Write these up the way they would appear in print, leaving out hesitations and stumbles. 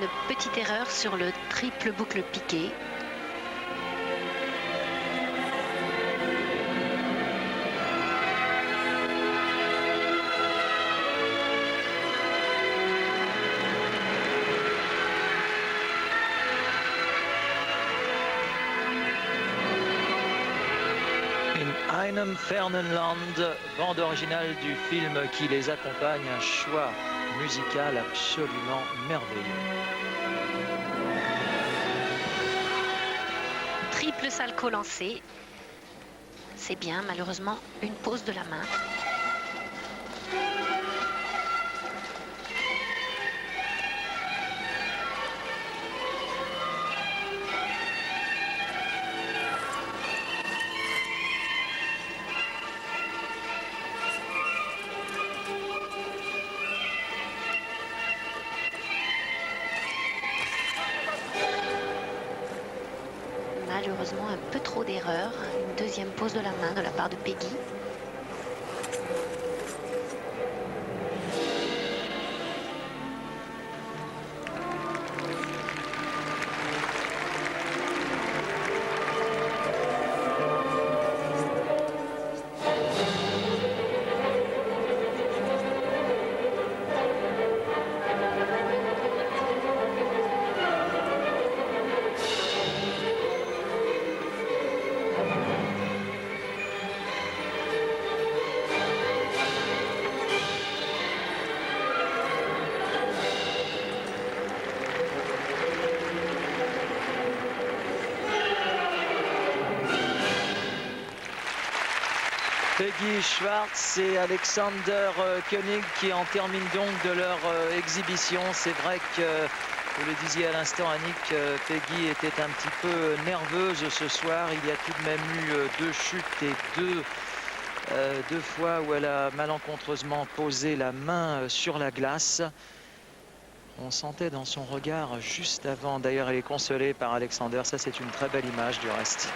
une petite erreur sur le triple boucle piqué. Einem fernen Land, bande originale du film qui les accompagne, un choix musical absolument merveilleux. Triple salto lancé. C'est bien, malheureusement, une pause de la main. Malheureusement, un peu trop d'erreurs. Une deuxième pause de la main de la part de Peggy. Peggy Schwartz et Alexander Koenig qui en terminent donc de leur exhibition. C'est vrai que, vous le disiez à l'instant Annick, Peggy était un petit peu nerveuse ce soir. Il y a tout de même eu 2 chutes et deux fois où elle a malencontreusement posé la main sur la glace. On sentait dans son regard juste avant, d'ailleurs elle est consolée par Alexander, ça c'est une très belle image du reste.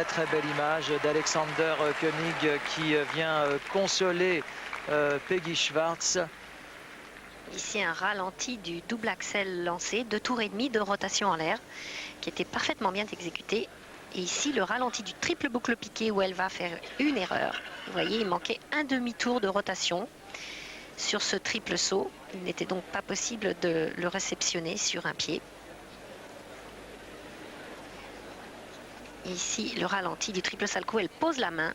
Très belle image d'Alexander Koenig qui vient consoler Peggy Schwartz. Ici un ralenti du double axel lancé, 2 tours et demi de rotation en l'air, qui était parfaitement bien exécuté. Et ici le ralenti du triple boucle piqué où elle va faire une erreur. Vous voyez, il manquait un demi-tour de rotation sur ce triple saut. Il n'était donc pas possible de le réceptionner sur un pied. Ici, le ralenti du triple salto, elle pose la main.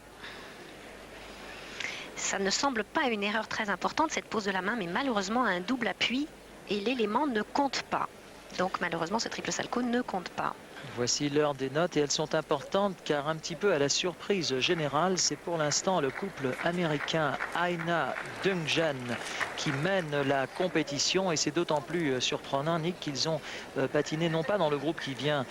Ça ne semble pas une erreur très importante, cette pose de la main, mais malheureusement, un double appui et l'élément ne compte pas. Donc, malheureusement, ce triple salto ne compte pas. Voici l'heure des notes et elles sont importantes car un petit peu à la surprise générale, c'est pour l'instant le couple américain Aina Dungjan qui mène la compétition et c'est d'autant plus surprenant, Nick, qu'ils ont patiné non pas dans le groupe qui vient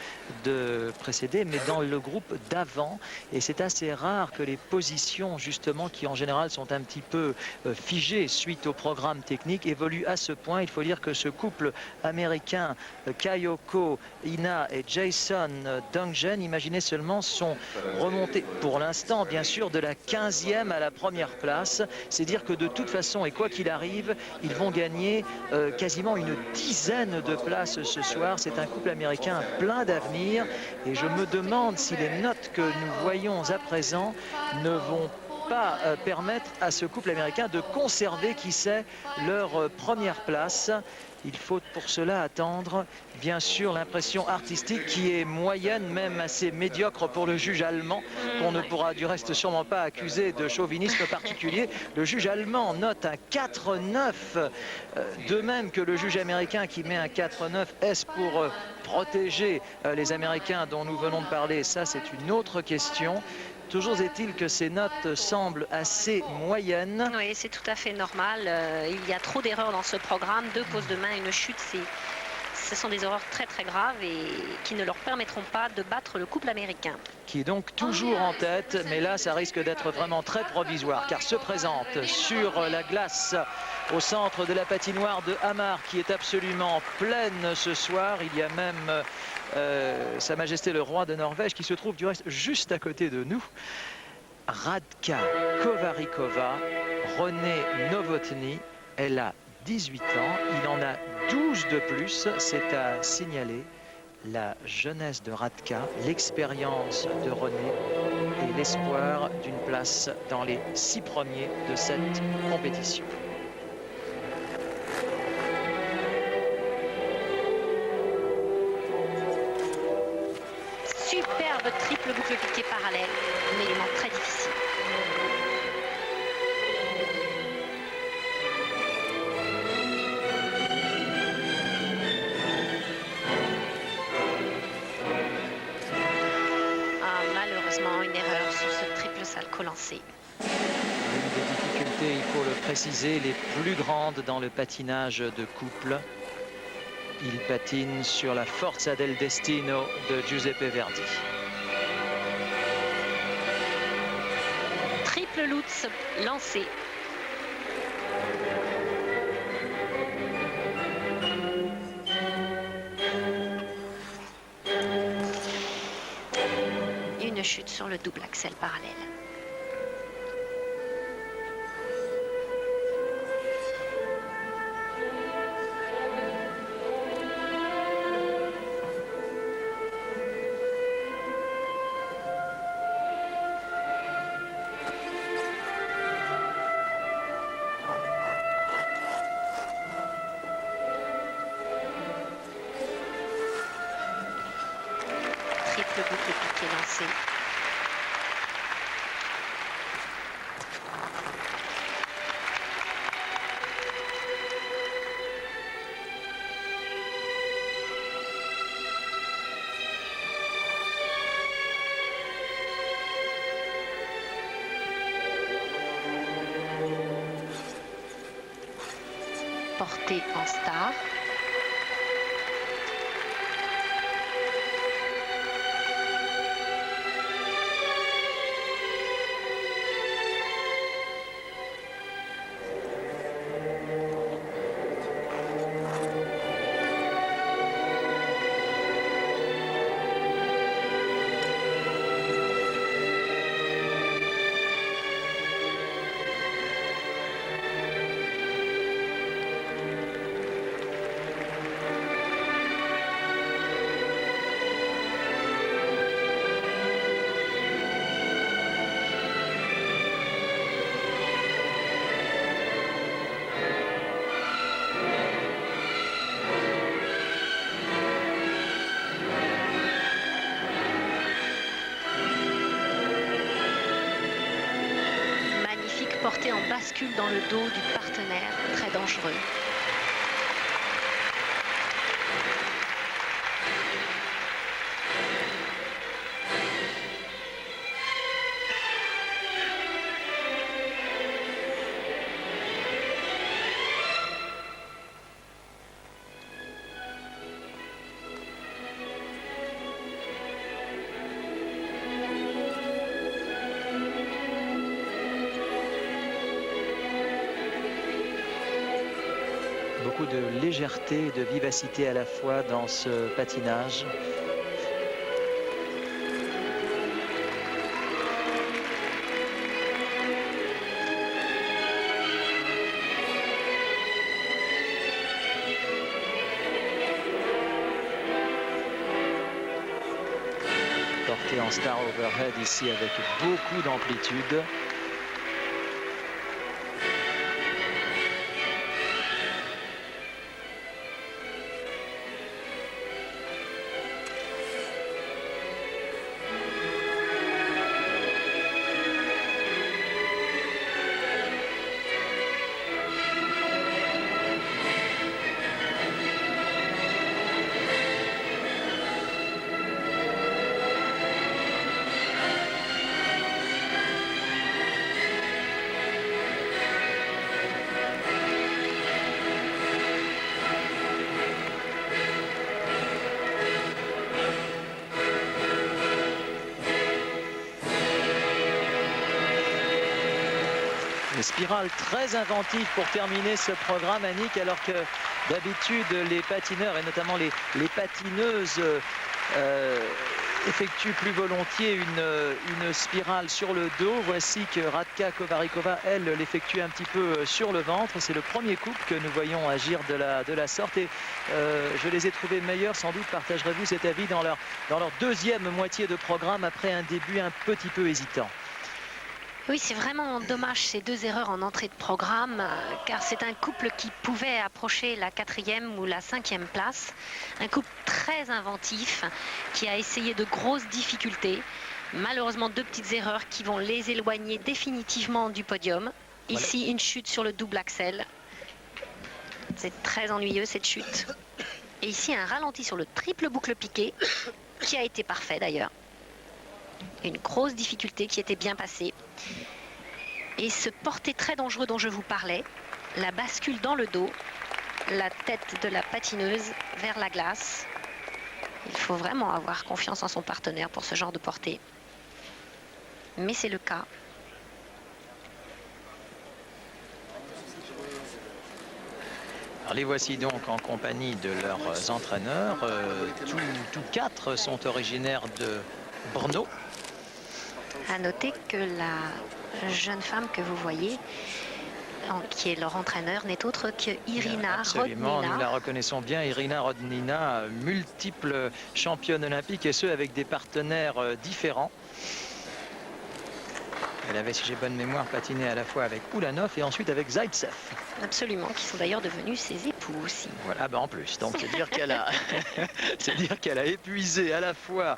de précéder mais dans le groupe d'avant et c'est assez rare que les positions justement qui en général sont un petit peu figées suite au programme technique évoluent à ce point. Il faut dire que ce couple américain Kayoko Ina et Jason Dungjan, imaginez seulement, sont remontés pour l'instant bien sûr de la 15e à la première place. C'est dire que de toute façon et quoi qu'il arrive, ils vont gagner quasiment une dizaine de places ce soir. C'est un couple américain plein d'avenir et je me demande si les notes que nous voyons à présent ne vont pas permettre à ce couple américain de conserver, qui sait, leur première place. Il faut pour cela attendre, bien sûr, l'impression artistique qui est moyenne, même assez médiocre pour le juge allemand, qu'on ne pourra du reste sûrement pas accuser de chauvinisme particulier. Le juge allemand note un 4-9, de même que le juge américain qui met un 4-9. Est-ce pour protéger les Américains dont nous venons de parler? Ça, c'est une autre question. Toujours est-il que ces notes semblent assez moyennes. Oui, c'est tout à fait normal. Il y a trop d'erreurs dans ce programme. 2 pauses de main, une chute, ce sont des erreurs très graves et qui ne leur permettront pas de battre le couple américain. Qui est donc toujours en tête, mais là ça risque d'être vraiment très provisoire car se présente sur la glace au centre de la patinoire de Hamar qui est absolument pleine ce soir. Il y a même Sa Majesté le roi de Norvège qui se trouve du reste juste à côté de nous. Radka Kovarikova, Renée Novotny, elle a 18 ans, il en a 12 de plus, c'est à signaler. La jeunesse de Radka, l'expérience de René et l'espoir d'une place dans les 6 premiers de cette compétition. Superbe triple boucle piqué parallèle, un élément très difficile. Malheureusement, une erreur sur ce triple salto lancé. Une des difficultés, il faut le préciser, les plus grandes dans le patinage de couple. Il patine sur la Forza del Destino de Giuseppe Verdi. Triple Lutz lancé. Une chute sur le double axel parallèle. Triple boucle piqué lancé. Porté en star. Porté en bascule dans le dos du partenaire, très dangereux. Beaucoup de légèreté et de vivacité à la fois dans ce patinage. Porté en star overhead ici avec beaucoup d'amplitude. Une spirale très inventive pour terminer ce programme, Annick, alors que d'habitude les patineurs et notamment les patineuses effectue plus volontiers une spirale sur le dos. Voici que Radka Kovarikova, elle, l'effectue un petit peu sur le ventre. C'est le premier couple que nous voyons agir de la sorte. Et je les ai trouvés meilleurs, sans doute partagerez-vous cet avis, dans leur deuxième moitié de programme, après un début un petit peu hésitant. Oui, c'est vraiment dommage ces deux erreurs en entrée de programme, car c'est un couple qui pouvait approcher la 4e ou la 5e place. Un couple très inventif qui a essayé de grosses difficultés. Malheureusement, deux petites erreurs qui vont les éloigner définitivement du podium. Ici, une chute sur le double axel. C'est très ennuyeux cette chute. Et ici, un ralenti sur le triple boucle piqué, qui a été parfait d'ailleurs. Une grosse difficulté qui était bien passée. Et ce porté très dangereux dont je vous parlais, la bascule dans le dos, la tête de la patineuse vers la glace. Il faut vraiment avoir confiance en son partenaire pour ce genre de portée. Mais c'est le cas. Alors les voici donc en compagnie de leurs entraîneurs. Tous quatre sont originaires de Brno. À noter que la jeune femme que vous voyez, qui est leur entraîneur, n'est autre que Irina Absolument, Rodnina. nous la reconnaissons bien, Irina Rodnina, multiple championne olympique, et ce avec des partenaires différents. Elle avait, si j'ai bonne mémoire, patiné à la fois avec Ulanov et ensuite avec Zaitsev. Absolument, qui sont d'ailleurs devenus ses époux aussi. Voilà, ben en plus. Donc c'est dire qu'elle a, qu'elle a épuisé à la fois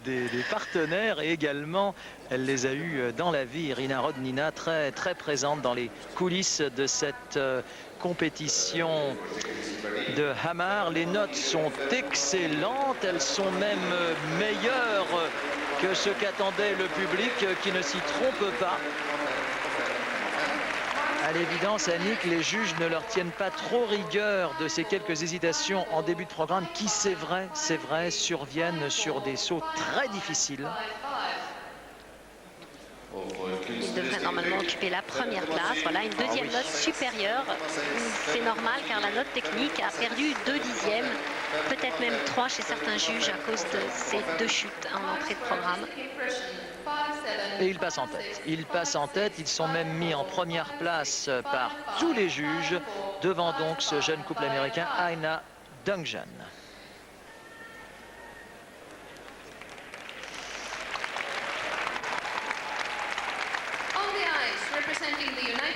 des partenaires et également elle les a eus dans la vie. Irina Rodnina, très présente dans les coulisses de cette compétition de Hamar. Les notes sont excellentes, elles sont même meilleures que ce qu'attendait le public, qui ne s'y trompe pas. À l'évidence, Annick, les juges ne leur tiennent pas trop rigueur de ces quelques hésitations en début de programme qui, c'est vrai, surviennent sur des sauts très difficiles. Il devrait normalement occuper la première place. Voilà, une deuxième note supérieure. C'est normal car la note technique a perdu 2 dixièmes, peut-être même 3 chez certains juges à cause de ces 2 chutes en entrée de programme. Et ils passent en tête. Ils passent en tête. Ils sont même mis en première place par tous les juges, devant donc ce jeune couple américain, Aina Dungjan.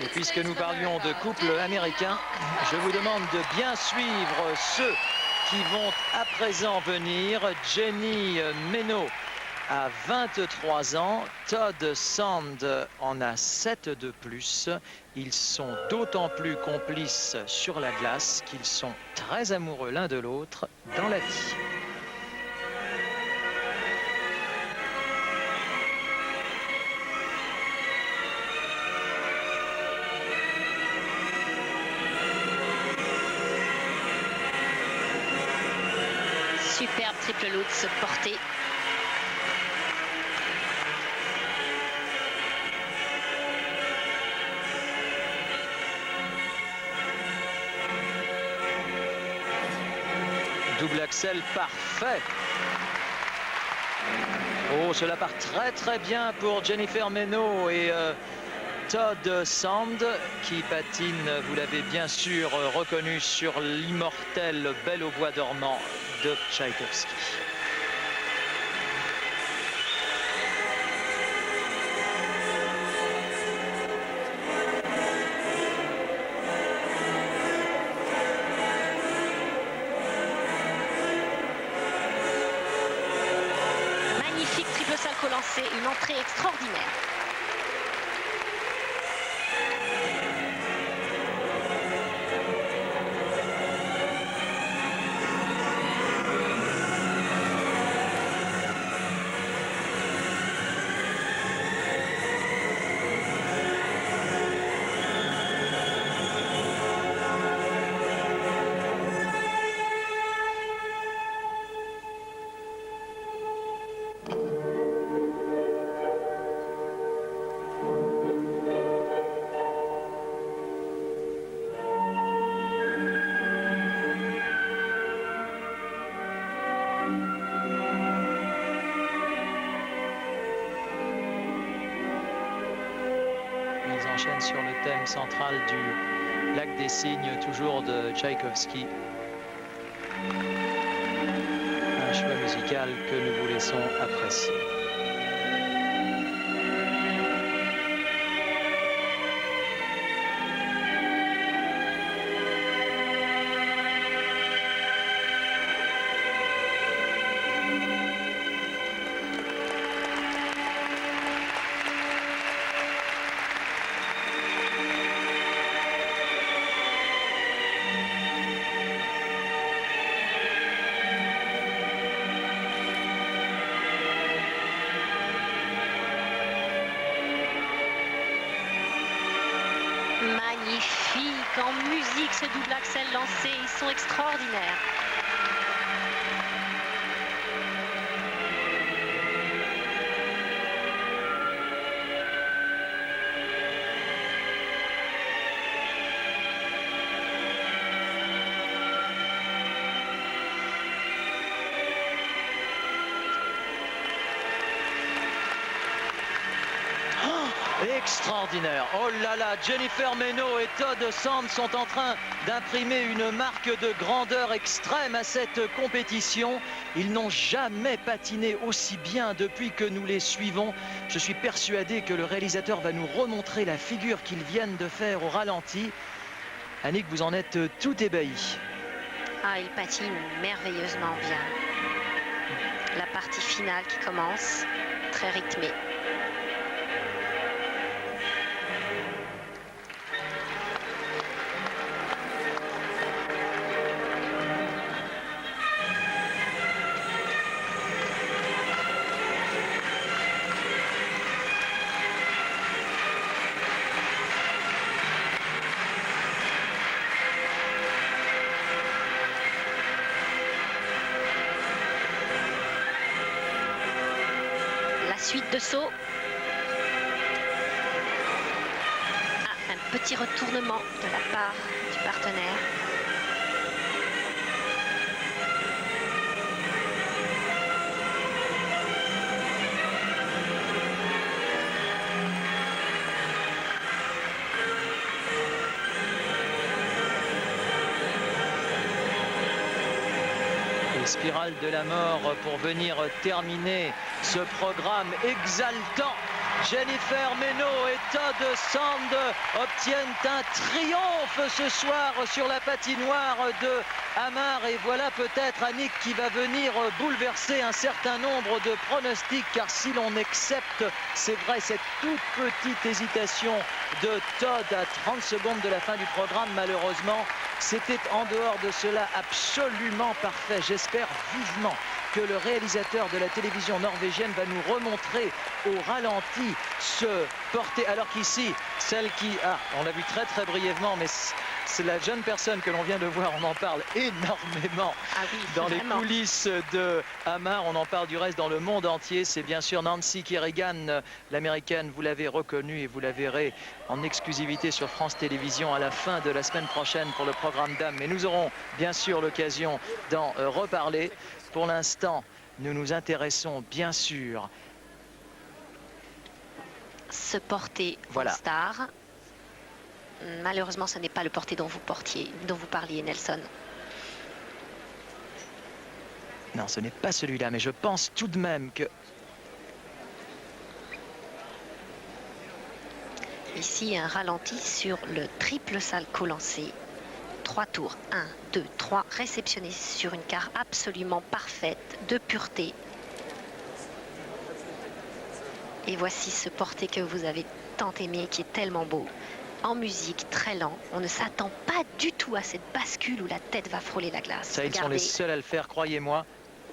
Et puisque nous parlions de couple américain, je vous demande de bien suivre ceux qui vont à présent venir. Jenny Meno a 23 ans, Todd Sand en a 7 de plus. Ils sont d'autant plus complices sur la glace qu'ils sont très amoureux l'un de l'autre dans la vie. Superbe triple lutz portée. Double axel parfait. Oh, cela part très bien pour Jennifer Meno et Todd Sand qui patine, vous l'avez bien sûr reconnu, sur l'immortel Belle au bois dormant de Tchaïkovski. Magnifique triple salto lancé, une entrée extraordinaire. Ils enchaînent sur le thème central du Lac des Cygnes, toujours de Tchaïkovski. Un choix musical que nous vous laissons apprécier. Magnifique en musique, ce double axel lancé, ils sont extraordinaires. Extraordinaire. Oh là là, Jennifer Meno et Todd Sand sont en train d'imprimer une marque de grandeur extrême à cette compétition. Ils n'ont jamais patiné aussi bien depuis que nous les suivons. Je suis persuadé que le réalisateur va nous remontrer la figure qu'ils viennent de faire au ralenti. Annick, vous en êtes tout ébahi. Ah, ils patinent merveilleusement bien. La partie finale qui commence, très rythmée. Suite de saut. Ah, un petit retournement de la part du partenaire. Spirale de la mort pour venir terminer ce programme exaltant. Jennifer Meno et Todd Sand obtiennent un triomphe ce soir sur la patinoire de Hamar. Et voilà peut-être Annick qui va venir bouleverser un certain nombre de pronostics, car si l'on accepte, c'est vrai, cette toute petite hésitation de Todd à 30 secondes de la fin du programme, malheureusement, c'était en dehors de cela absolument parfait. J'espère vivement que le réalisateur de la télévision norvégienne va nous remontrer au ralenti ce porté, alors qu'ici, celle qui... Ah, on l'a vu très très brièvement, mais c'est la jeune personne que l'on vient de voir, on en parle énormément dans les coulisses de Hamar, on en parle du reste dans le monde entier. C'est bien sûr Nancy Kerrigan, l'américaine, vous l'avez reconnue et vous la verrez en exclusivité sur France Télévisions à la fin de la semaine prochaine pour le programme Dames. Mais nous aurons bien sûr l'occasion d'en reparler. Pour l'instant, nous nous intéressons bien sûr ce porté All-Star. Malheureusement, ce n'est pas le porté dont vous parliez, Nelson. Non, ce n'est pas celui-là, mais je pense tout de même que... Ici, un ralenti sur le triple salto lancé. 3 tours, 1, 2, 3, réceptionné sur une carre absolument parfaite, de pureté. Et voici ce porté que vous avez tant aimé, qui est tellement beau. En musique, très lent. On ne s'attend pas du tout à cette bascule où la tête va frôler la glace. Ça, ils sont les seuls à le faire, croyez-moi.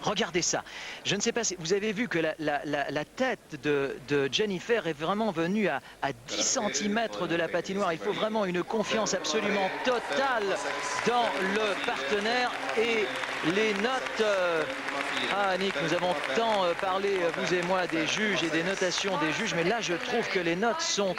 Regardez ça. Je ne sais pas si vous avez vu que la tête de Jennifer est vraiment venue à 10 cm de la patinoire. Il faut vraiment une confiance absolument totale dans le partenaire. Et les notes... Ah, Annick, nous avons tant parlé, vous et moi, des juges et des notations des juges. Mais là, je trouve que les notes sont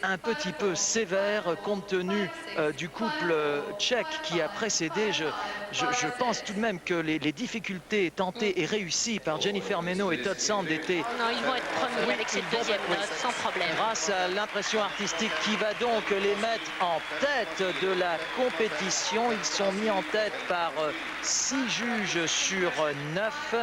un petit peu sévère compte tenu du couple tchèque qui a précédé. Je pense tout de même que les difficultés tentées et réussies par Jennifer Meno et Todd Sand étaient... Non, ils vont être premiers avec cette deuxième note, sans problème. Grâce à l'impression artistique qui va donc les mettre en tête de la compétition. Ils sont mis en tête par 6 juges sur 9.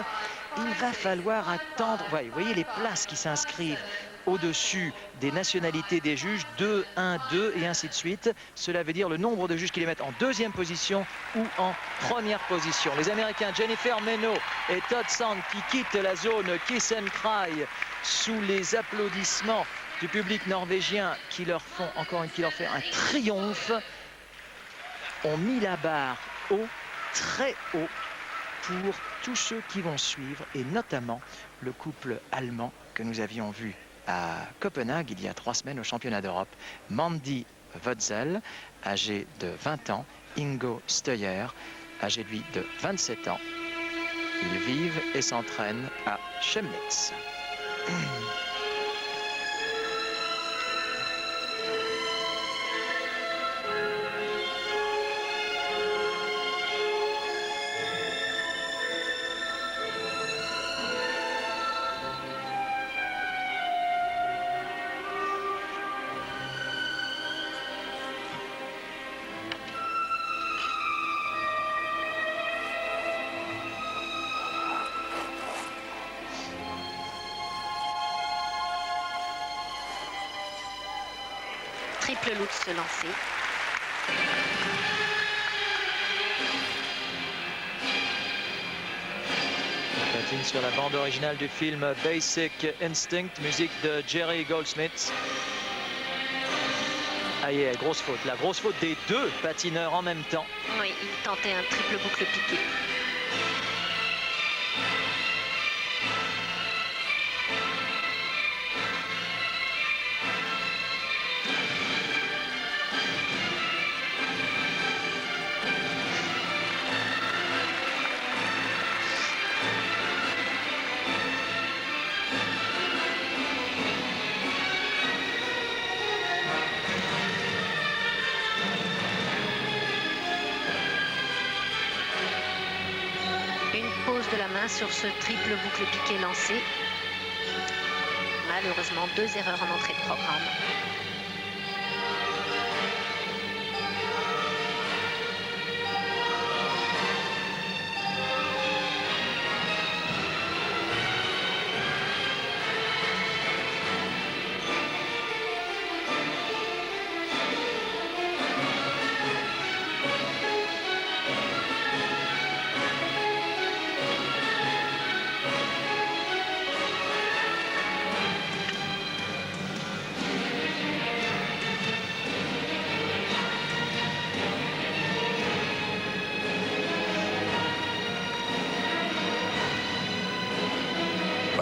Il va falloir attendre. Ouais, vous voyez les places qui s'inscrivent au-dessus des nationalités des juges, 2, 1, 2 et ainsi de suite. Cela veut dire le nombre de juges qui les mettent en deuxième position ou en première position. Les Américains Jennifer Meno et Todd Sand qui quittent la zone Kiss and Cry sous les applaudissements du public norvégien qui leur fait un triomphe, ont mis la barre haut, très haut, pour tous ceux qui vont suivre, et notamment le couple allemand que nous avions vu à Copenhague il y a 3 semaines au championnat d'Europe. Mandy Wötzel, âgé de 20 ans, Ingo Steuer, âgé lui de 27 ans. Ils vivent et s'entraînent à Chemnitz. Triple loop se lancer. Patine sur la bande originale du film Basic Instinct, musique de Jerry Goldsmith. Ah yeah, grosse faute. La grosse faute des 2 patineurs en même temps. Oui, il tentait un triple boucle piqué. De la main sur ce triple boucle piqué lancé. Malheureusement, 2 erreurs en entrée de programme.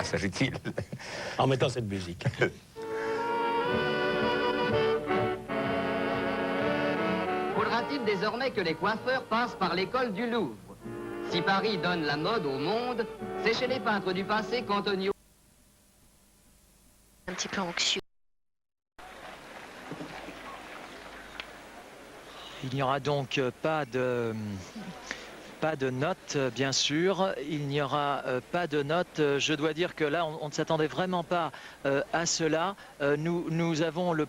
S'agit-il en mettant cette musique. Faudra-t-il désormais que les coiffeurs passent par l'école du Louvre? Si Paris donne la mode au monde, c'est chez les peintres du passé qu'Antonio... Un petit peu anxieux. Il n'y aura donc pas de notes, bien sûr. Il n'y aura pas de notes. Je dois dire que là, on ne s'attendait vraiment pas à cela. Nous avons le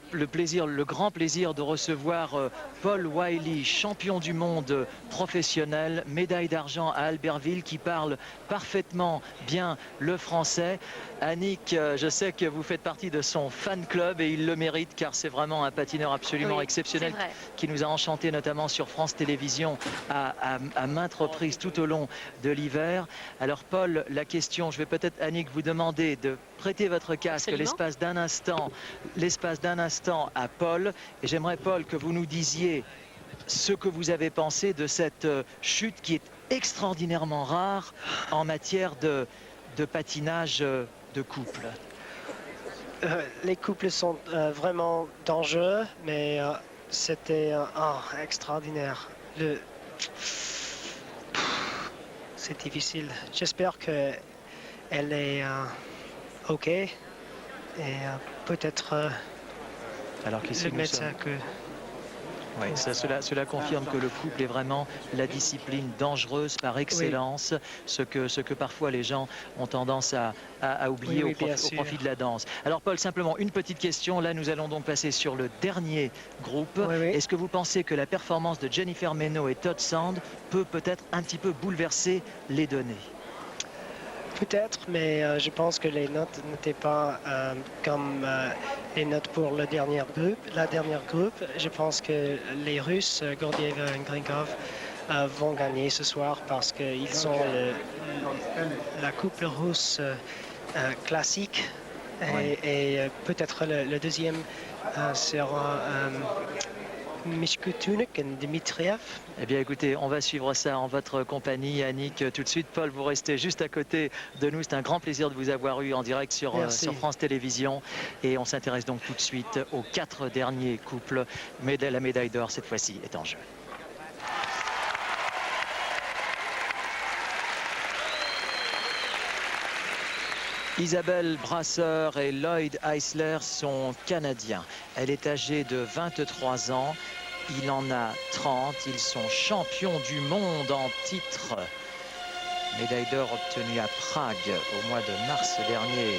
grand plaisir de recevoir Paul Wiley, champion du monde professionnel, médaille d'argent à Albertville, qui parle parfaitement bien le français. Annick, je sais que vous faites partie de son fan club et il le mérite car c'est vraiment un patineur absolument exceptionnel qui nous a enchanté notamment sur France Télévisions à maintes reprises tout au long de l'hiver. Alors Paul, la question, je vais peut-être Annick vous demander de prêter votre casque l'espace d'un instant à Paul, et j'aimerais Paul que vous nous disiez ce que vous avez pensé de cette chute qui est extraordinairement rare en matière de patinage de couple. Les couples sont vraiment dangereux, mais c'était extraordinaire. C'est difficile. J'espère qu'elle est OK et peut-être Alors qu'ici, le nous médecin sommes... que... Oui, cela confirme que le couple est vraiment la discipline dangereuse par excellence, ce que parfois les gens ont tendance à oublier Oui, bien au sûr. profit de la danse. Alors Paul, simplement une petite question. Là, nous allons donc passer sur le dernier groupe. Oui, oui. Est-ce que vous pensez que la performance de Jennifer Meno et Todd Sand peut peut-être un petit peu bouleverser les données? Peut-être, mais je pense que les notes n'étaient pas comme les notes pour le dernier groupe. La dernière groupe, je pense que les Russes, Gordieva et Grinkov, vont gagner ce soir parce qu'ils sont la couple russe classique. Et peut-être le deuxième sera Mishkutunik et Dmitriev. Eh bien écoutez, on va suivre ça en votre compagnie, Annick. Tout de suite, Paul, vous restez juste à côté de nous. C'est un grand plaisir de vous avoir eu en direct sur France Télévisions. Et on s'intéresse donc tout de suite aux 4 derniers couples. Mais la médaille d'or, cette fois-ci, est en jeu. Isabelle Brasseur et Lloyd Eisler sont canadiens. Elle est âgée de 23 ans. Il en a 30. Ils sont champions du monde en titre. Médaille d'or obtenue à Prague au mois de mars dernier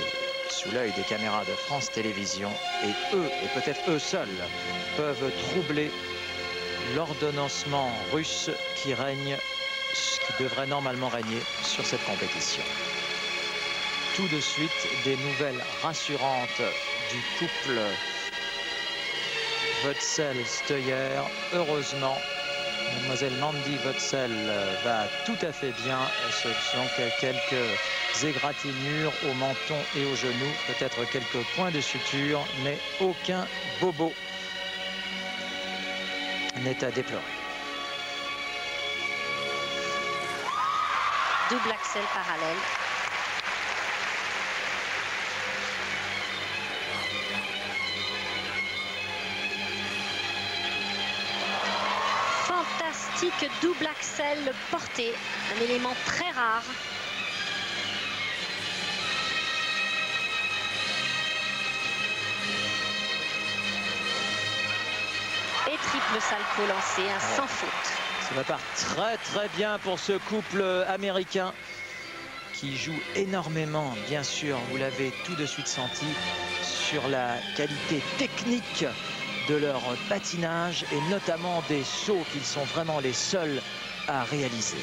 sous l'œil des caméras de France Télévisions. Et eux, et peut-être eux seuls, peuvent troubler l'ordonnancement russe qui devrait normalement régner sur cette compétition. Tout de suite, des nouvelles rassurantes du couple Wötzel-Steuer. Heureusement, mademoiselle Mandy Wötzel va tout à fait bien. Ce sont quelques égratignures au menton et aux genoux, peut-être quelques points de suture, mais aucun bobo n'est à déplorer. Double axel parallèle. Fantastique double axel porté, un élément très rare. Et triple salto lancé, un sans faute. Ça va pas très bien pour ce couple américain qui joue énormément, bien sûr, vous l'avez tout de suite senti, sur la qualité technique de leur patinage et notamment des sauts qu'ils sont vraiment les seuls à réaliser.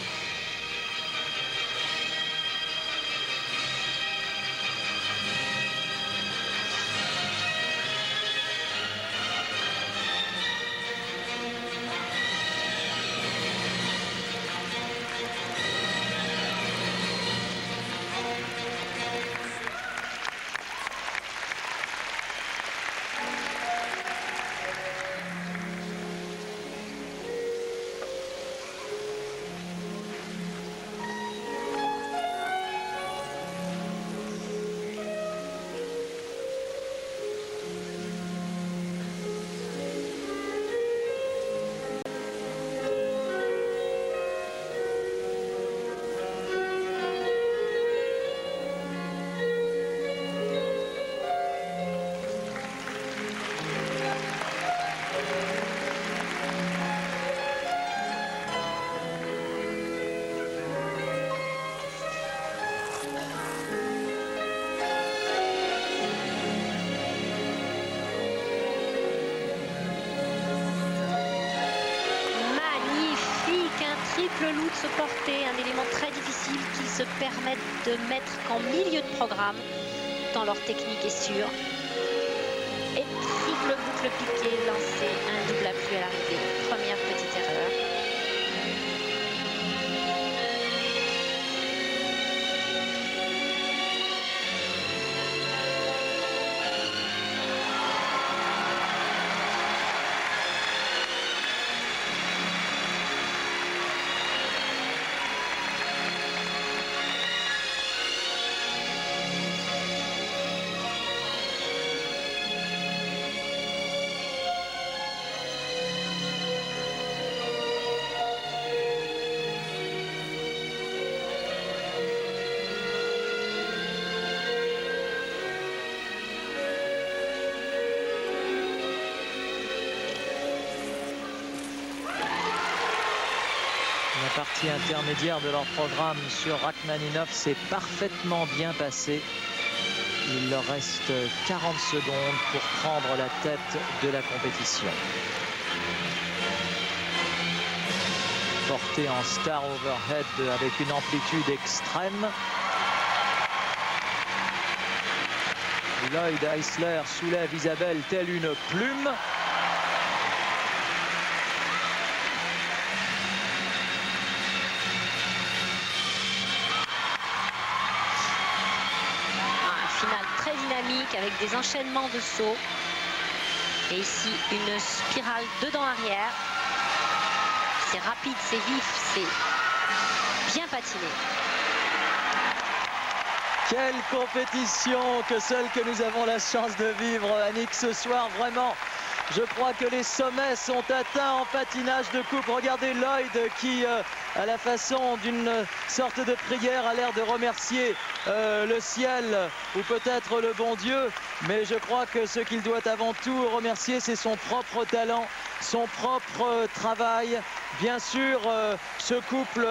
triple Lutz porté, un élément très difficile qu'ils se permettent de mettre qu'en milieu de programme, tant leur technique est sûre. Et triple boucle piqué lancé, un double appui à l'arrivée. Première petite erreur. La partie intermédiaire de leur programme sur Rachmaninov s'est parfaitement bien passée. Il leur reste 40 secondes pour prendre la tête de la compétition. Porté en star overhead avec une amplitude extrême. Lloyd Eisler soulève Isabelle telle une plume. Avec des enchaînements de sauts. Et ici, une spirale dedans-arrière. C'est rapide, c'est vif, c'est bien patiné. Quelle compétition que celle que nous avons la chance de vivre, Annick, ce soir. Vraiment, je crois que les sommets sont atteints en patinage de coupe. Regardez Lloyd qui, à la façon d'une sorte de prière, a l'air de remercier le ciel ou peut-être le bon Dieu. Mais je crois que ce qu'il doit avant tout remercier, c'est son propre talent, son propre travail. Bien sûr, ce couple,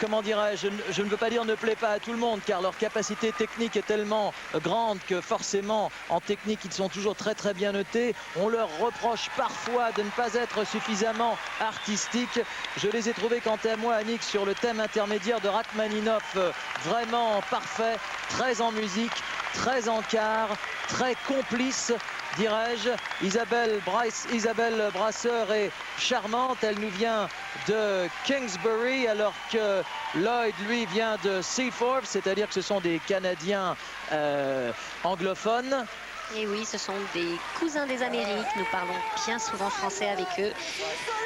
comment dirais-je, je ne veux pas dire ne plaît pas à tout le monde, car leur capacité technique est tellement grande que forcément, en technique, ils sont toujours très très bien notés. On leur reproche parfois de ne pas être suffisamment artistiques. Je les ai trouvés, quant à moi, Annick, sur le thème intermédiaire de Rachmaninov, vraiment parfait, très en musique, très en quart, très complice, dirais-je. Isabelle Brasseur est charmante. Elle nous vient de Kingsbury, alors que Lloyd, lui, vient de Seaforth, c'est-à-dire que ce sont des Canadiens anglophones. Et oui, ce sont des cousins des Amériques. Nous parlons bien souvent français avec eux.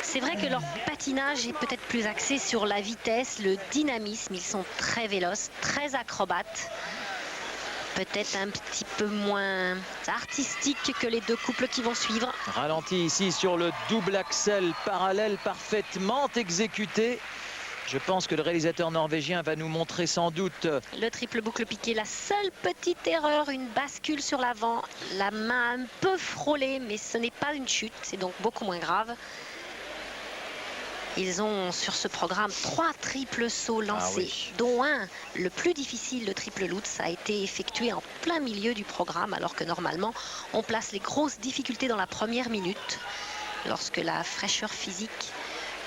C'est vrai que leur patinage est peut-être plus axé sur la vitesse, le dynamisme. Ils sont très véloces, très acrobates. Peut-être un petit peu moins artistique que les deux couples qui vont suivre. Ralenti ici sur le double axel parallèle parfaitement exécuté. Je pense que le réalisateur norvégien va nous montrer sans doute le triple boucle piqué. La seule petite erreur, une bascule sur l'avant. La main un peu frôlée, mais ce n'est pas une chute. C'est donc beaucoup moins grave. Ils ont sur ce programme 3 triples sauts lancés, dont un, le plus difficile, le triple Lutz, a été effectué en plein milieu du programme, alors que normalement, on place les grosses difficultés dans la première minute, lorsque la fraîcheur physique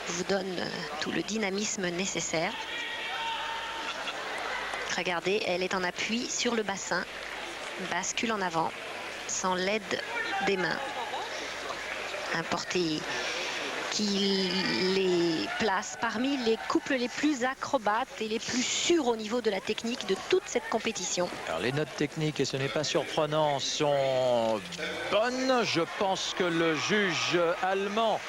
vous donne tout le dynamisme nécessaire. Regardez, elle est en appui sur le bassin, bascule en avant, sans l'aide des mains. Un porté qui les place parmi les couples les plus acrobates et les plus sûrs au niveau de la technique de toute cette compétition. Alors les notes techniques, et ce n'est pas surprenant, sont bonnes. Je pense que le juge allemand,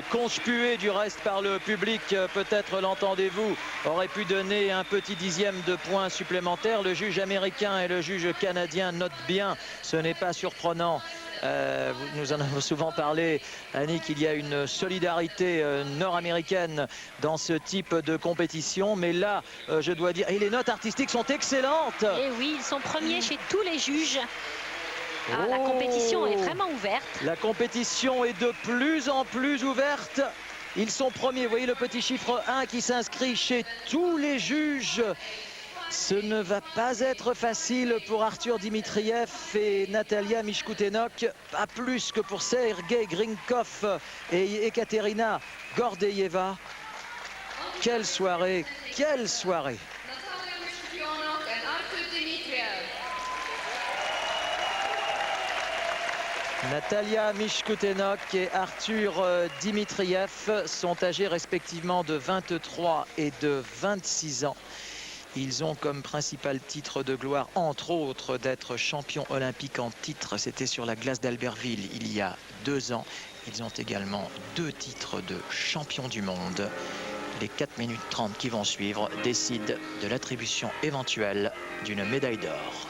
conspué du reste par le public, peut-être l'entendez-vous, aurait pu donner un petit dixième de points supplémentaires. Le juge américain et le juge canadien notent bien, ce n'est pas surprenant. Nous en avons souvent parlé, Annick, il y a une solidarité nord-américaine dans ce type de compétition, mais là, je dois dire, et les notes artistiques sont excellentes. Et oui, ils sont premiers chez tous les juges. Ah, la compétition est vraiment ouverte. La compétition est de plus en plus ouverte. Ils sont premiers, vous voyez le petit chiffre 1 qui s'inscrit chez tous les juges. Ce ne va pas être facile pour Arthur Dimitriev et Natalia Mishkutenok, pas plus que pour Sergei Grinkov et Ekaterina Gordeyeva. Quelle soirée, quelle soirée! Natalia Mishkutenok et Arthur Dimitriev sont âgés respectivement de 23 et de 26 ans. Ils ont comme principal titre de gloire, entre autres, d'être champions olympiques en titre. C'était sur la glace d'Albertville il y a 2 ans. Ils ont également 2 titres de champion du monde. Les 4 minutes 30 qui vont suivre décident de l'attribution éventuelle d'une médaille d'or.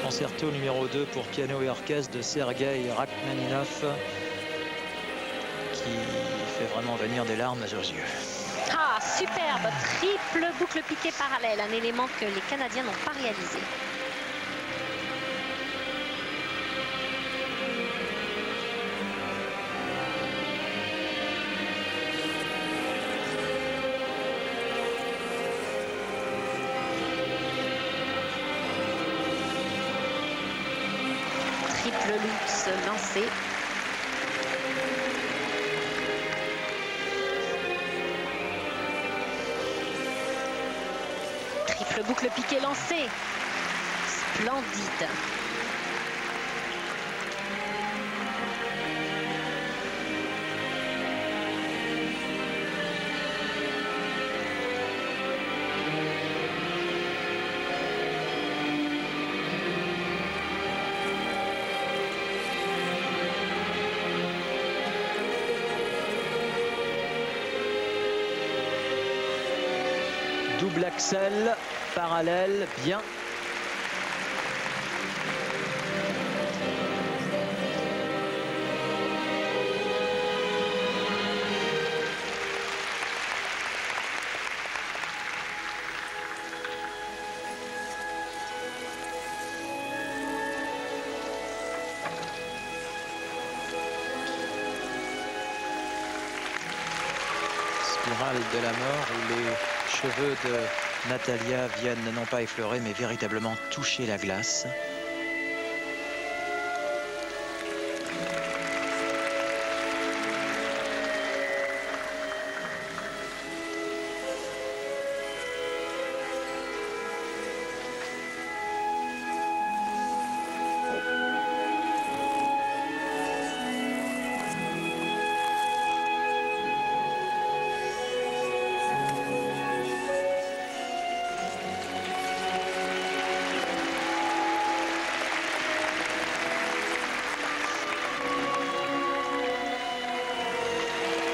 Concerto numéro 2 pour piano et orchestre de Sergei Rachmaninov. qui fait vraiment venir des larmes aux yeux. Ah, superbe, triple boucle piqué parallèle, un élément que les Canadiens n'ont pas réalisé. Triple loops lancé. Triple boucle piqué lancé. Splendide. Double axel, parallèle, bien. Spirale de la mort où les cheveux de Natalia viennent non pas effleurer mais véritablement toucher la glace.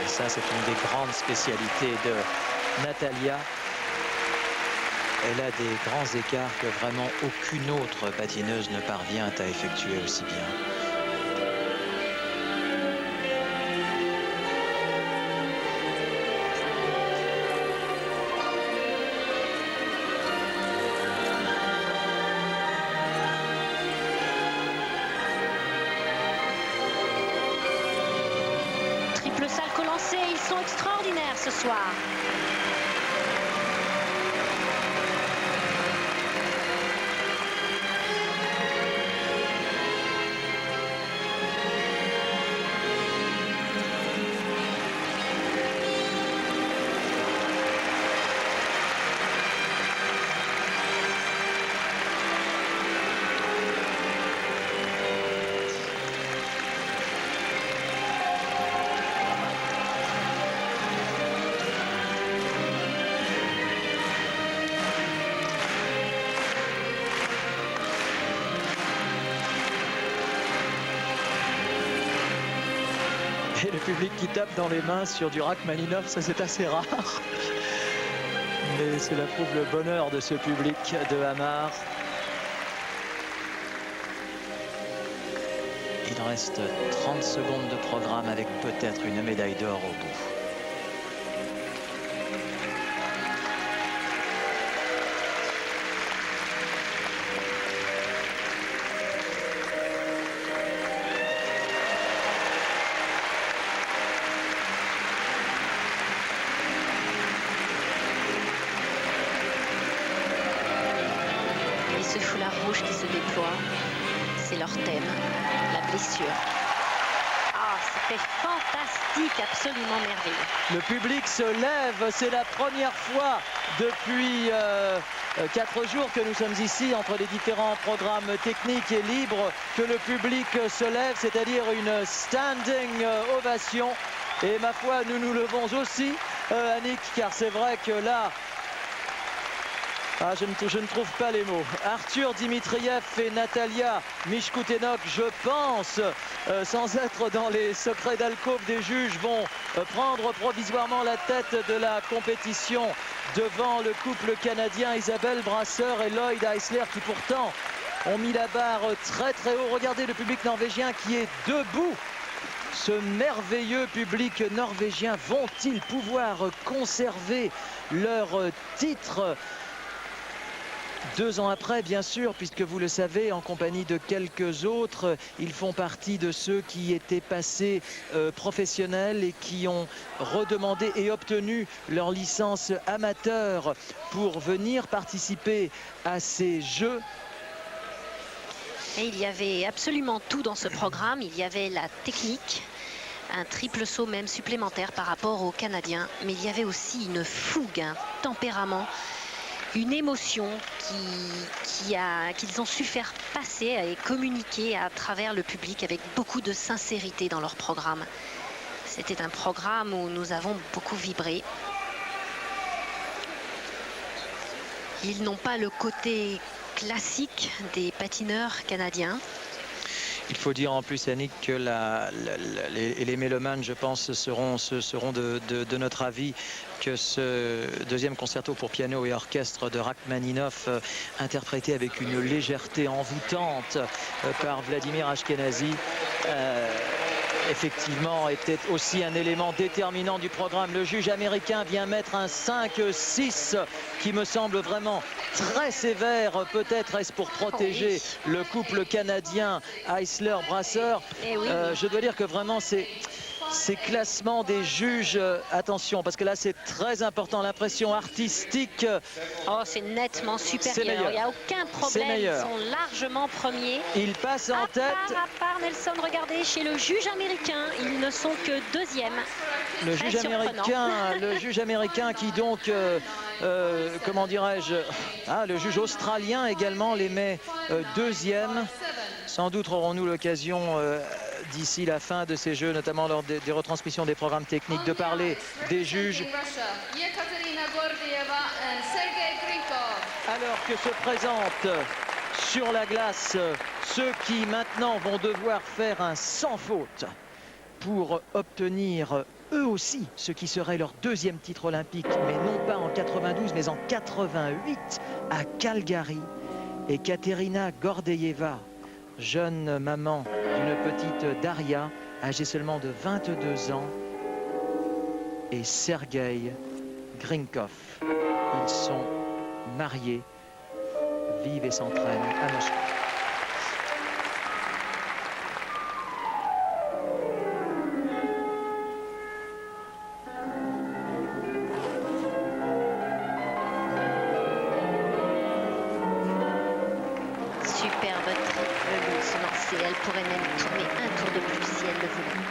Ça, c'est une des grandes spécialités de Natalia. Elle a des grands écarts que vraiment aucune autre patineuse ne parvient à effectuer aussi bien. Salco lancé, ils sont extraordinaires ce soir. Et le public qui tape dans les mains sur du Rachmaninov, ça c'est assez rare. Mais cela prouve le bonheur de ce public de Hamar. Il reste 30 secondes de programme avec peut-être une médaille d'or au bout. Ce foulard rouge qui se déploie, c'est leur thème, la blessure. Ah, c'était fantastique, absolument merveilleux. Le public se lève, c'est la première fois depuis 4 jours que nous sommes ici entre les différents programmes techniques et libres que le public se lève, c'est-à-dire une standing ovation. Et ma foi, nous nous levons aussi, Annick, car c'est vrai que là, je ne trouve pas les mots. Arthur Dimitriev et Natalia Mishkoutenok, je pense, sans être dans les secrets d'alcôve des juges, vont prendre provisoirement la tête de la compétition devant le couple canadien Isabelle Brasseur et Lloyd Eisler qui pourtant ont mis la barre très très haut. Regardez le public norvégien qui est debout ce merveilleux public norvégien vont-ils pouvoir conserver leur titre 2 ans après, bien sûr, puisque vous le savez, en compagnie de quelques autres, ils font partie de ceux qui étaient passés professionnels et qui ont redemandé et obtenu leur licence amateur pour venir participer à ces Jeux. Et il y avait absolument tout dans ce programme. Il y avait la technique, un triple saut même supplémentaire par rapport aux Canadiens. Mais il y avait aussi une fougue, un tempérament, une émotion qu'ils ont su faire passer et communiquer à travers le public avec beaucoup de sincérité dans leur programme. C'était un programme où nous avons beaucoup vibré. Ils n'ont pas le côté classique des patineurs canadiens. Il faut dire en plus, Annick, que les mélomanes, je pense, seront de notre avis que ce deuxième concerto pour piano et orchestre de Rachmaninoff, interprété avec une légèreté envoûtante par Vladimir Ashkenazy, effectivement était aussi un élément déterminant du programme. Le juge américain vient mettre un 5-6 qui me semble vraiment très sévère. Peut-être est-ce pour protéger le couple canadien Eisler-Brasser. Je dois dire que vraiment ces classements des juges, attention, parce que là c'est très important, l'impression artistique. Oh, c'est nettement supérieur, il n'y a aucun problème, ils sont largement premiers. Ils passent en tête. À part Nelson, regardez, chez le juge américain, ils ne sont que deuxième. Le juge américain qui donc, comment dirais-je, le juge australien également les met deuxième. Sans doute aurons-nous l'occasion d'ici la fin de ces Jeux, notamment lors des retransmissions des programmes techniques, de parler des juges. Alors que se présentent sur la glace ceux qui maintenant vont devoir faire un sans faute pour obtenir eux aussi ce qui serait leur deuxième titre olympique, mais non pas en 92 mais en 88 à Calgary. Et Katerina Gordeyeva, jeune maman d'une petite Daria, âgée seulement de 22 ans, et Sergueï Grinkov. Ils sont mariés, vivent et s'entraînent à Moscou. Elle pourrait même tourner un tour de plus si elle le voulait.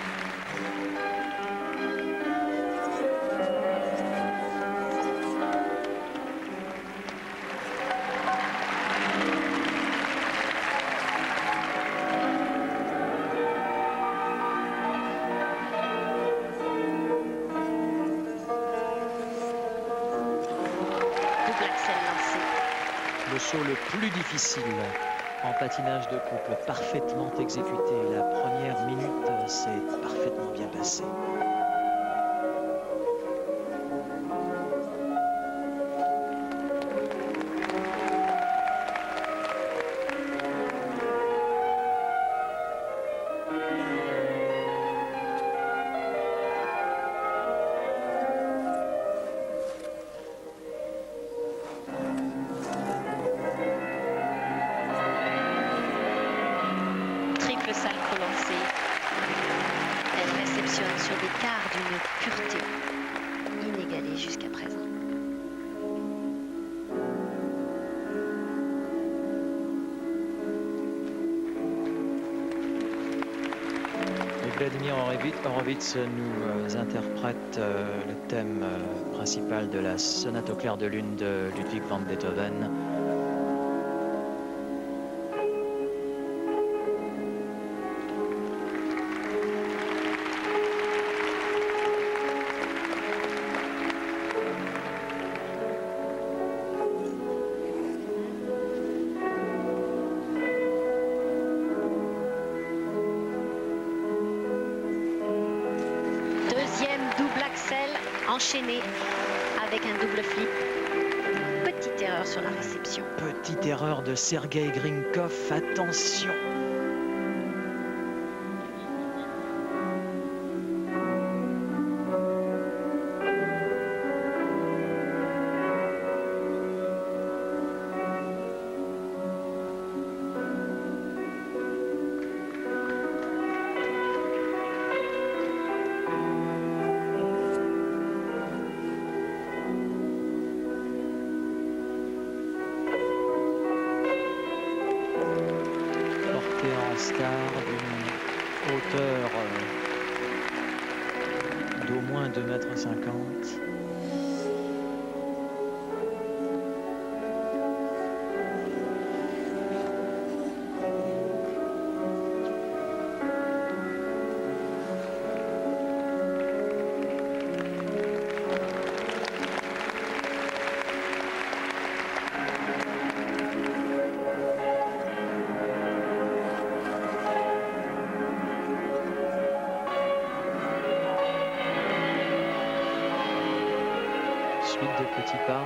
Double axel lancé. Le saut le plus difficile en patinage de couple, parfaitement exécuté. La première minute s'est parfaitement bien passée. Sur des quarts d'une pureté inégalée jusqu'à présent. Et Vladimir Horowitz nous interprète le thème principal de la sonate au clair de lune de Ludwig van Beethoven. Enchaîné avec un double flip. Petite erreur sur la réception. Petite erreur de Sergueï Grinkov. Attention. star d'une hauteur d'au moins 2,50 m. Suite de petits pas.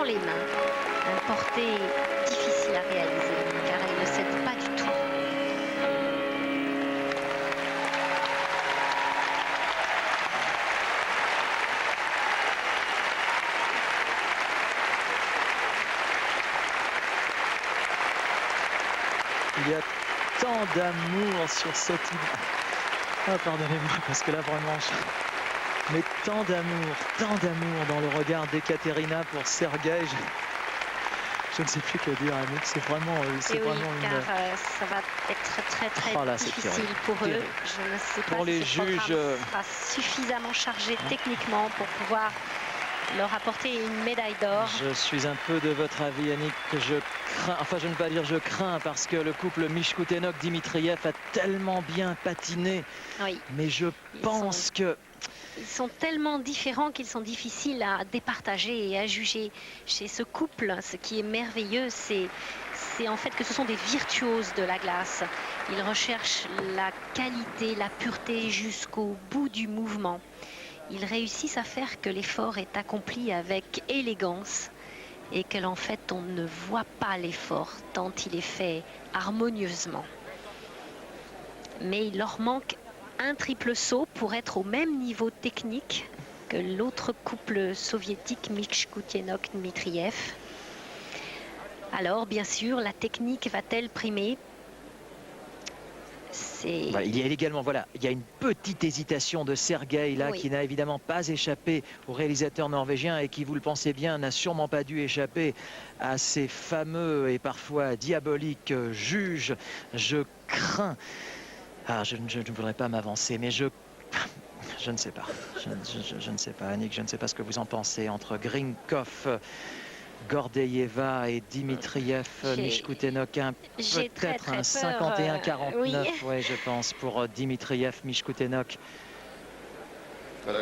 Les mains, un porté difficile à réaliser car elle ne cède pas du tout. Il y a tant d'amour sur cette image. Ah, pardonnez-moi parce que là vraiment mais tant d'amour dans le regard d'Ekaterina pour Sergueï. Je ne sais plus que dire, Annick. C'est vraiment, car ça va être très difficile pour eux. Je ne sais pas pour si les ce juges sera suffisamment chargé techniquement pour pouvoir leur apporter une médaille d'or. Je suis un peu de votre avis, Annick. Je crains, enfin je ne vais pas dire je crains, parce que le couple Michkoutenok-Dimitriev a tellement bien patiné. Oui. Mais je pense que... Ils sont tellement différents qu'ils sont difficiles à départager et à juger. Chez ce couple, ce qui est merveilleux, c'est en fait que ce sont des virtuoses de la glace. Ils recherchent la qualité, la pureté jusqu'au bout du mouvement. Ils réussissent à faire que l'effort est accompli avec élégance et que en fait on ne voit pas l'effort tant il est fait harmonieusement. Mais il leur manque un triple saut pour être au même niveau technique que l'autre couple soviétique Michkoutenok-Dmitriev. Alors bien sûr la technique va-t-elle primer? Voilà, il y a également, voilà, il y a une petite hésitation de Sergueï là, qui n'a évidemment pas échappé au réalisateur norvégien et qui, vous le pensez bien, n'a sûrement pas dû échapper à ces fameux et parfois diaboliques juges. Je crains, je ne voudrais pas m'avancer, mais je ne sais pas, je ne sais pas, Annick, je ne sais pas ce que vous en pensez entre Grinkov, Gordeyeva et Dimitriev, Michkoutenok, peut-être un 51-49, oui. Ouais, je pense, pour Dimitriev, Michkoutenok. Ah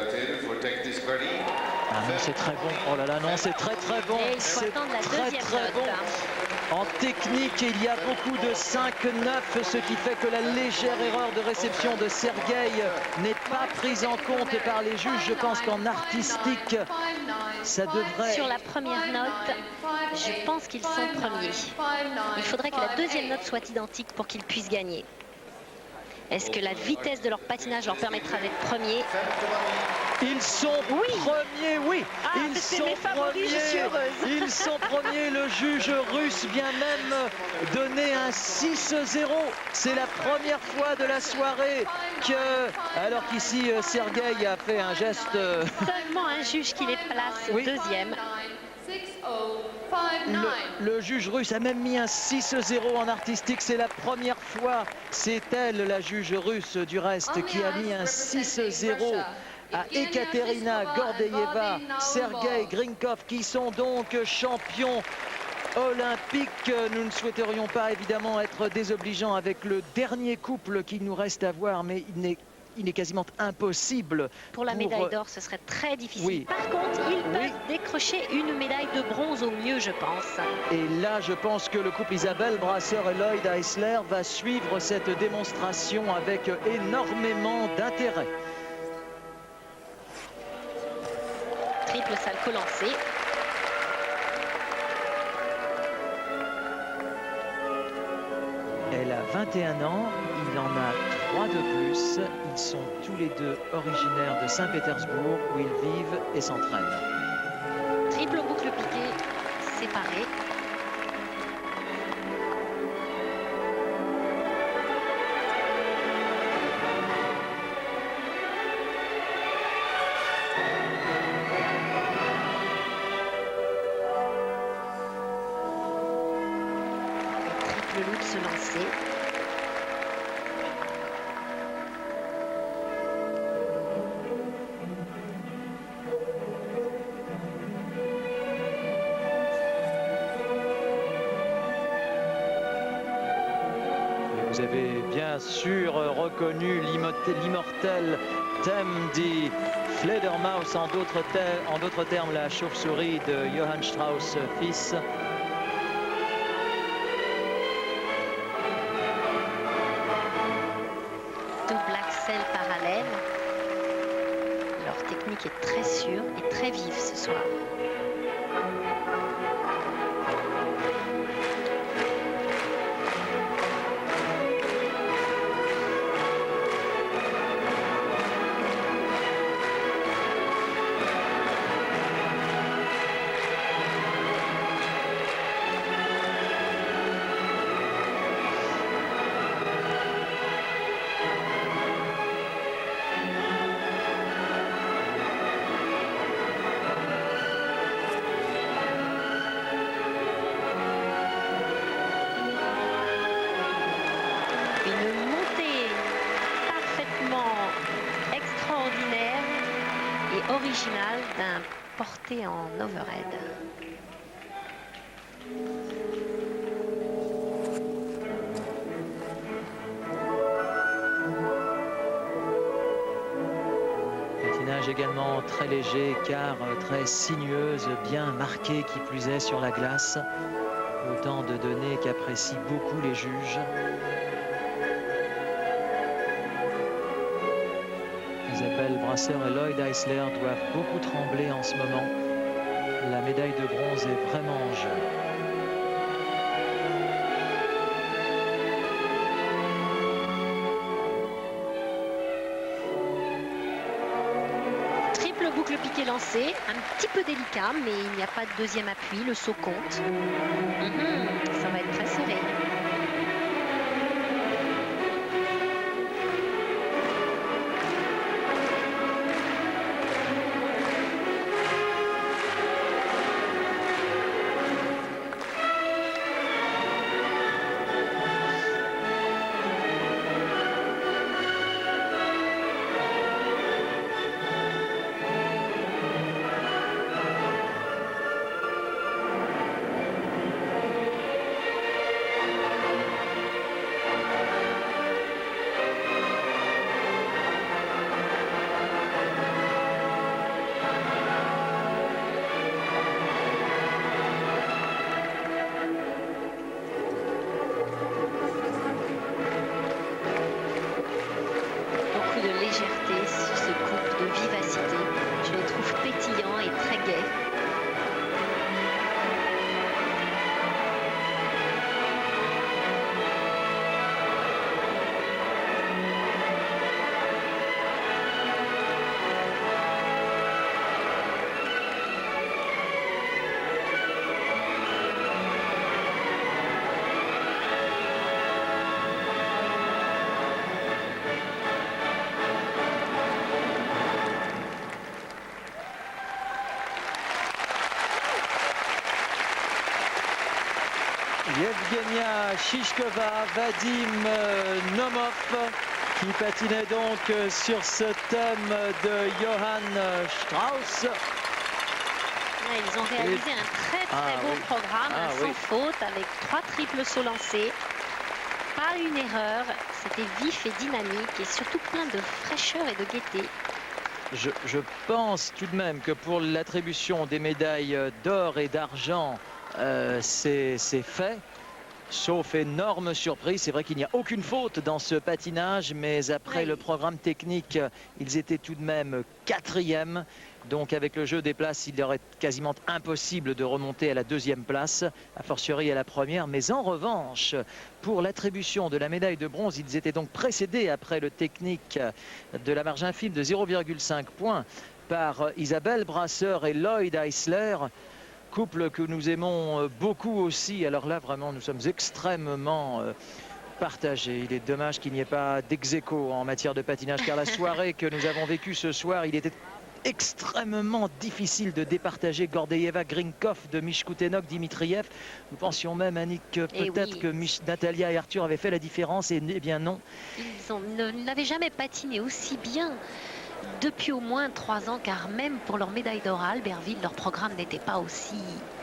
non, c'est très bon. Oh là là, non, c'est très bon. C'est très bon. En technique, il y a beaucoup de 5-9, ce qui fait que la légère erreur de réception de Sergueï n'est pas prise en compte par les juges. Je pense qu'en artistique, ça devrait... Sur la première note, je pense qu'ils sont premiers. Il faudrait que la deuxième note soit identique pour qu'ils puissent gagner. Est-ce que la vitesse de leur patinage leur permettra d'être premiers? Ils sont premiers, oui. Ils sont premiers. Ils sont premiers. Le juge russe vient même donner un 6-0. C'est la première fois de la soirée que, alors qu'ici Sergueï a fait un geste. Seulement un juge qui les place deuxième. Le juge russe a même mis un 6-0 en artistique. C'est la première fois. C'est elle, la juge russe du reste, qui a mis un 6-0 à Ekaterina Gordeyeva, Sergueï Grinkov, qui sont donc champions olympiques. Nous ne souhaiterions pas évidemment être désobligeants avec le dernier couple qu'il nous reste à voir, mais il n'est il est quasiment impossible. Pour la médaille d'or, ce serait très difficile. Oui. Par contre, ils peuvent décrocher une médaille de bronze au mieux, je pense. Et là, je pense que le couple Isabelle Brasseur et Lloyd Eisler va suivre cette démonstration avec énormément d'intérêt. Triple salto lancé. Elle a 21 ans, il en a 3 de plus. Ils sont tous les deux originaires de Saint-Pétersbourg où ils vivent et s'entraînent. Triple boucle piqué séparé. Le loop se lancer. Vous avez bien sûr reconnu l'immortel thème dit Fledermaus, en d'autres termes la chauve-souris de Johann Strauss fils. Double axel parallèle. Leur technique est très sûre et très vive ce soir. Original d'un porté en overhead. Patinage également très léger, car très sinueuse, bien marquée qui plus est sur la glace. Autant de données qu'apprécient beaucoup les juges. Isabelle Brasseur et Lloyd Eisler doivent beaucoup trembler en ce moment. La médaille de bronze est vraiment en jeu. Triple boucle piqué lancé, un petit peu délicat, mais il n'y a pas de deuxième appui, le saut compte. Ça va être très serré. Yevgenia Shishkova, Vadim Nomov qui patinait donc sur ce thème de Johann Strauss. Ils ont réalisé un très beau programme, sans faute, avec 3 triples sauts lancés. pas une erreur. C'était vif et dynamique et surtout plein de fraîcheur et de gaieté. Je pense tout de même que pour l'attribution des médailles d'or et d'argent, c'est fait. Sauf énorme surprise, c'est vrai qu'il n'y a aucune faute dans ce patinage, mais après le programme technique, ils étaient tout de même 4e. Donc avec le jeu des places, il leur est quasiment impossible de remonter à la 2e place, a fortiori à la 1re. Mais en revanche, pour l'attribution de la médaille de bronze, ils étaient donc précédés après le technique de la marge infime de 0,5 points par Isabelle Brasseur et Lloyd Eisler. Couple que nous aimons beaucoup aussi. Alors là, vraiment, nous sommes extrêmement partagés. Il est dommage qu'il n'y ait pas d'ex-aequo en matière de patinage, car la soirée que nous avons vécue ce soir, il était extrêmement difficile de départager Gordeyeva, Grinkov de Mishkoutenok, Dimitriev. Nous pensions même, Annick, que peut-être que Natalia et Arthur avaient fait la différence, et eh bien non. Ils n'avaient jamais patiné aussi bien depuis au moins 3 ans, car même pour leur médaille d'or à Albertville, leur programme n'était pas aussi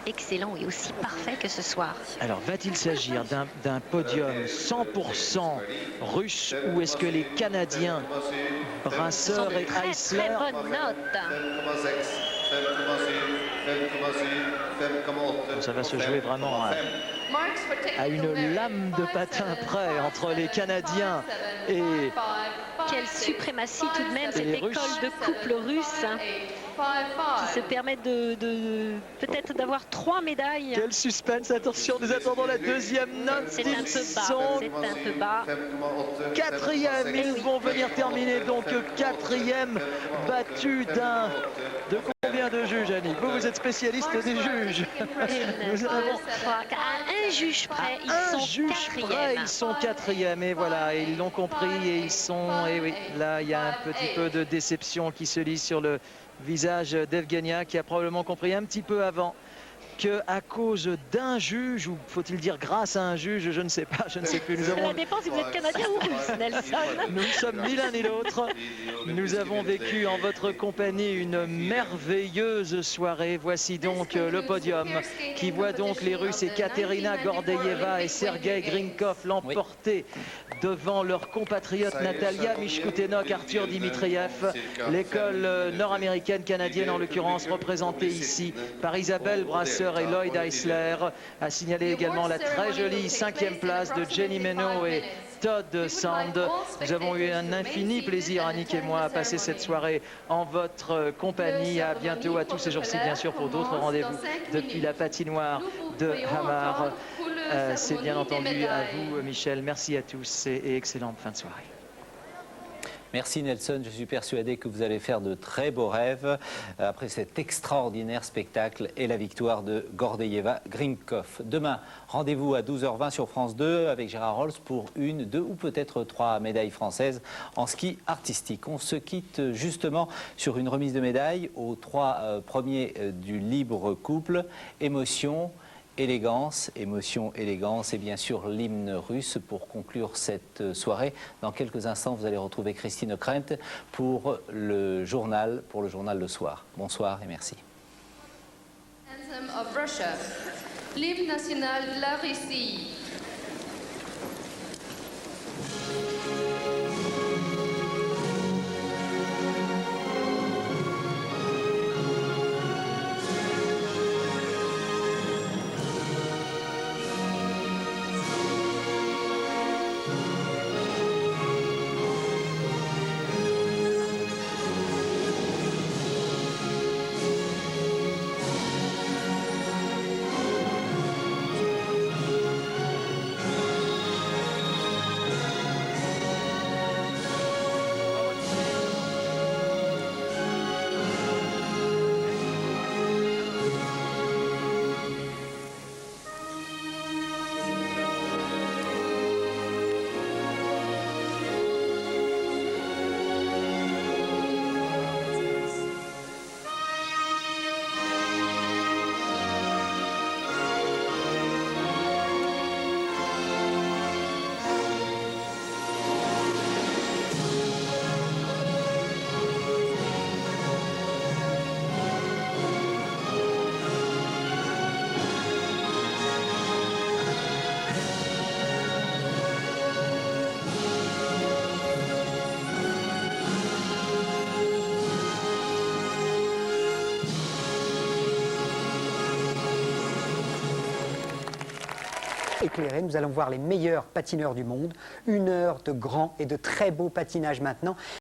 excellent et aussi parfait que ce soir. Alors, va-t-il s'agir d'un podium 100% russe, ou est-ce que les Canadiens, Brasseur et Eisler... Très bonne note. Ça va se jouer vraiment à une lame de patin près entre les Canadiens et... Quelle suprématie tout de même, cette école de couple russe qui se permet de peut-être d'avoir 3 médailles. Quel suspense, attention, nous attendons la 2e note. C'est un peu bas, 4e, ils vont venir terminer donc 4e, battu de combien de juges, Annie? Vous êtes spécialiste des juges. Nous avons à un juge près, ils sont 4e, et voilà, ils l'ont compris et ils sont, et oui, là il y a un petit peu de déception qui se lit sur le visage d'Evgenia, qui a probablement compris un petit peu avant qu'à cause d'un juge, ou faut-il dire grâce à un juge, je ne sais pas, je ne sais plus. Cela dépend si vous êtes canadien ou russe, Nelson. Nous ne sommes ni l'un ni l'autre. Nous avons vécu en votre compagnie une merveilleuse soirée. Voici donc le podium qui voit donc les Russes Ekaterina Gordeyeva et Sergei Grinkov l'emporter devant leurs compatriotes Natalia Mishkoutenok, Arthur Dimitriev. L'école nord-américaine canadienne, en l'occurrence représentée ici par Isabelle Brasseur et Lloyd Eisler. A signalé également la très jolie 5e place de Jenny Meno et Todd Sand. Nous avons eu un infini plaisir, Annick et moi, à passer cette soirée en votre compagnie. À bientôt, à tous ces jours-ci, bien sûr, pour d'autres rendez-vous depuis la patinoire de Hamar. C'est bien entendu à vous, Michel. Merci à tous et excellente fin de soirée. Merci Nelson, je suis persuadé que vous allez faire de très beaux rêves après cet extraordinaire spectacle et la victoire de Gordeyeva Grinkov. Demain, rendez-vous à 12h20 sur France 2 avec Gérard Rolls pour 1, 2 ou peut-être 3 médailles françaises en ski artistique. On se quitte justement sur une remise de médailles aux 3 premiers du libre couple. Émotion, élégance, émotion, élégance et bien sûr l'hymne russe pour conclure cette soirée. Dans quelques instants, vous allez retrouver Christine Krent pour le journal de soir. Bonsoir et merci. Anthem of Russia, l'hymne national de la Russie. éclairé. Nous allons voir les meilleurs patineurs du monde. 1 heure de grand et de très beau patinage maintenant.